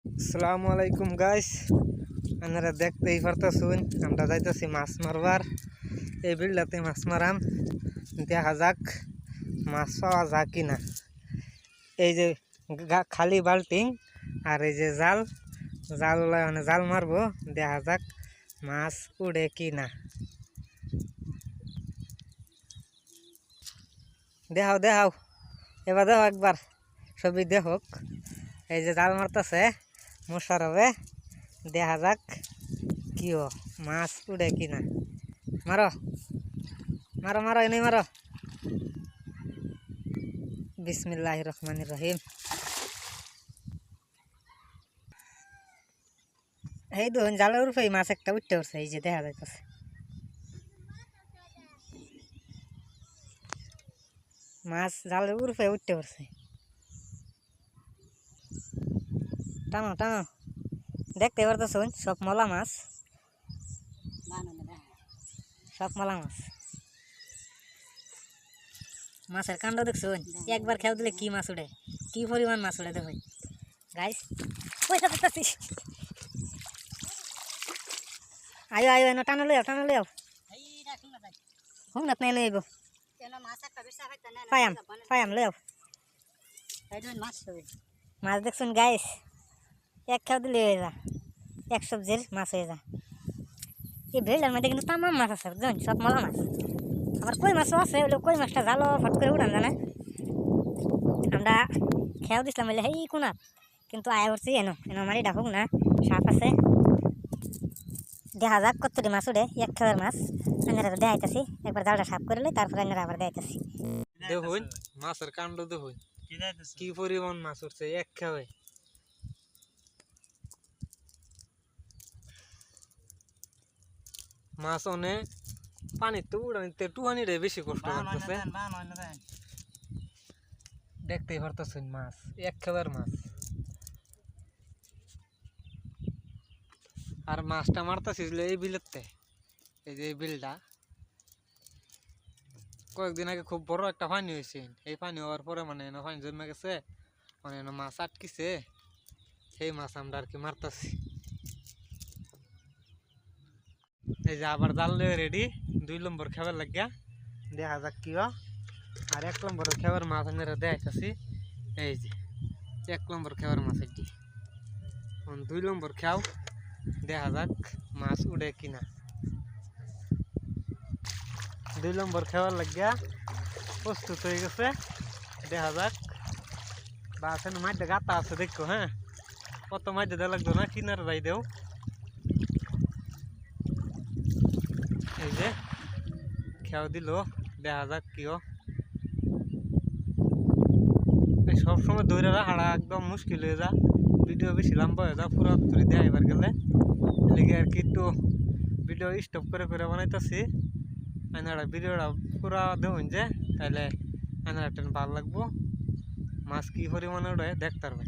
আসসালামু আলাইকুম গাইস, আপনারা দেখতেই পারতেছেন আমরা যাইতেছি মাছ মারবার। এই বিলটাতে মাছ মারাম, দেখা যাক মাছ পাওয়া যায় কিনা। এই যে খালি বাল্টিং আর এই যে জাল মানে জাল মারবো, দেখা যাক মাছ উড়ে কিনা। দেখাও দেখাও, এবার দেখো একবার, ছবি দেখুক। এই যে জাল মারতেছে মোশারফে, দেখা যাক কি মাছ উড়ে কিনা। মারো মারো মারো, এনে মারো। বিসমিল্লাহির রহমানির রহিম। এই দেখুন জালের উপরে মাছ একটা উঠতে উঠছে, এই যে দেখা যাইতেছে। মাছ জালের উপরে উঠতে উঠছে। টানো টানো, দেখতে পারতেছেন সব মলা মাছ, সব মলা মাছ। মাছের কাণ্ড দেখছেন, একবার খেয়াল দিলে কি মাছ উঠে, কি পরিমাণ মাছ উঠে দেখুন গাইস। পয়সা করতেছি, আয়ো আয়ো, এনে টানো লইও টানো লইও। হুম না নাই লইব, পায়াম পায়াম লইও। মাছ দেখছেন গাইস, এক খেয়াল দিলে হয়ে যা, এক সবজির মাছ হয়ে যা। এই ভেড়ার মধ্যে কিন্তু তামাম মাছ আছে, বুঝলেন, সব মলা মাছ। আবার কই মাছও আছে, ওই কই মাছটা জালো ফট করে উঠান জানে। আমরা খেয়াল দিছিলাম বলে এই কোনা, কিন্তু আয়া করছি এনো এনো মারি ডাকুক না, সাপ আছে। দেখা যাক কতটি মাছ উঠে, এক খেলার মাছ। আমরা দেখাইতেছি, একবার জালটা সাফ করলে তারপরে আমরা আবার দেখাইতেছি। দেখুন মাছের কাণ্ড, দেখুন কি পরিমাণ মাছ উঠছে এক খেয়ে। মাছ অনেক পানিতে উড়ানিতে টুহানি রে বেশি কষ্ট করতেছে। দেখতেই পারতেছেন মাছ, এক খেলার মাছ। আর মাছটা মারতেছিল এই বিলেতে, এই যে এই বিলটা কয়েকদিন আগে খুব বড় একটা পানি হয়েছে। এই পানি হওয়ার পরে মানে পানি জমে গেছে, মানে মাছ আটকিছে, সেই মাছ আমরা আর কি মারতেছি। এই যে আবার জাল রেডি, 2 নম্বর খাবার লাগিয়া, দেখা যাক কি। আর 1 নম্বর খাবার মাছ আমরা দেখাইতেছি। এই যে 1 নম্বর খাবার মাছ এটি, 2 নম্বর খাও, দেখা যাক মাছ উড়ে কিনা। 2 নম্বর খাবার লাগিয়া প্রস্তুত হয়ে গেছে, দেখা যাক। বাস মাঠে গাতা আছে দেখো, হ্যাঁ কত মাঠে দেওয়া লাগতো না, কিনারে যাই দেও। এই যে খেয়াও দিল, দেখা যাক কি। সবসময় দৌড়ে হাঁড়া একদম মুশকিল হয়ে যা, ভিডিও বেশি লম্বা হয়ে যা, পুরো তুলি দেয় এবার গেলে এদিকে আর কি। একটু ভিডিও স্টপ করে করে বানাইতেছি, আয়নারা ভিডিওটা পুরা দেখুন যে, তাহলে আয়নারা টেন ভালো লাগবো। মাছ কি পরিমাণে ওঠে দেখতে পারবে।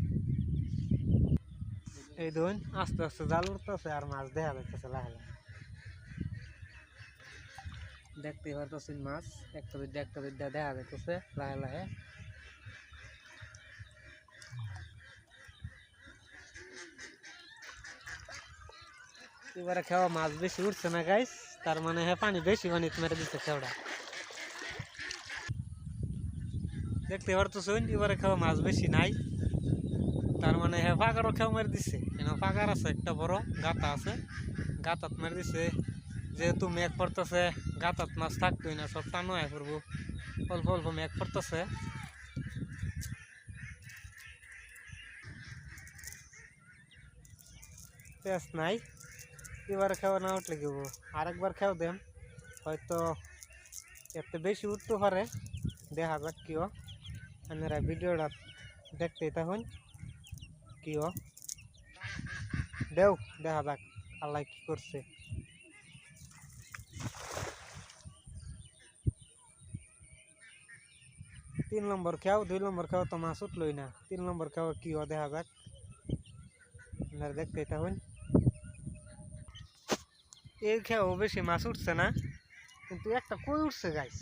এই দেখুন আস্তে আস্তে জাল উঠতেছে আর মাছ দেখা যাইতেছে লাহে লাহে। দেখতে পারতেছেন মাছ একটা দুইটা দেখা যাইতেছে লাহে লাহে। এবারে খাওয়া মাছ বেশি উঠছে না গাইস, তার মানে হ্যাঁ পানি বেশি পানিতে মেরে দিচ্ছে খেওড়া। দেখতে পারতেছেন এবারে খাওয়া মাছ বেশি নাই, তার মানে হ্যাঁ ফাঁকারও খেও মেরে দিচ্ছে। কেন ফাঁকার আছে একটা বড় গাতা আছে, গাতাত মেরে দিচ্ছে। যেহেতু মেঘ পড়তেছে, গাতাত মাছ থাকতোই না, সব টানো হয়ে পড়বো। অল্প অল্প মেঘ পড়তেছে। পেঁচ নাই, এবারে খাওয়া না উঠলে কি হবো, আরেকবার খাও দেন, হয়তো এত বেশি উঠতে পারে। দেখা যাক কি। আপনারা ভিডিওটা দেখতেই থাকুন কি দেও, দেখা যাক আল্লাহ কি করছে। তিন নম্বর খাও, 2 নম্বর খাও তো মাছ উঠলই না, 3 নম্বর খাও কি দেখা যাক, আপনারা দেখতেই থাকুন। এই খেয়েও বেশি মাছ উঠছে না, কিন্তু একটা কই উঠছে গাইস।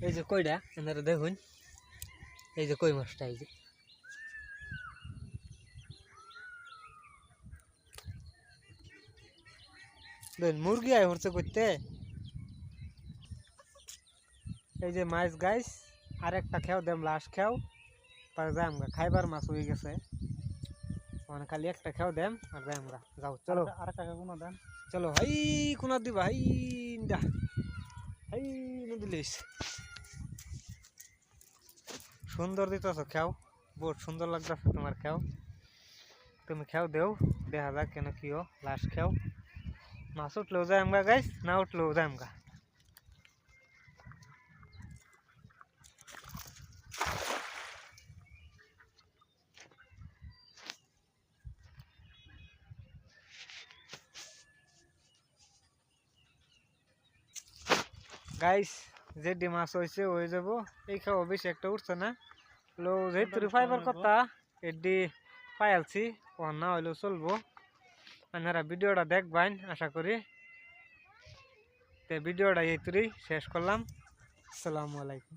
এই যে কইটা আপনারা দেখুন, এই যে কই মাছটা, এই যে মুরগি আয় হচ্ছে করতে এই যে মাছ গাইস আর একটা খেও দেম লাস্ট খেও পরে যাই আমরা খাইবার মাছ হয়ে গেছে মানে খালি একটা খেও দেম আর যাই আমরা যাও চলো আর টাকা কোনো দেন চলো হাই কোনা দিবা হাই দা হাই নদিলিস সুন্দর দিতেছ খেও বহুত সুন্দর লাগতেছে তোমার খেও তুমি খেও দেও দেখা যাক কেন কিও লাস্ট খেও মাছ উঠলেও যাই আমরা গাইস না উঠলেও যাই আমরা গাইস যেটি মাছ হয়েছে হয়ে যাব এই খাওয়া বেশি একটা উঠছে না লো যেহেতু ফাইবার কথা এডি পাইলছি ও না হইলেও চলবো আপনারা ভিডিওটা দেখবেন আশা করি তো ভিডিওটা এইতুই শেষ করলাম আসসালামু আলাইকুম।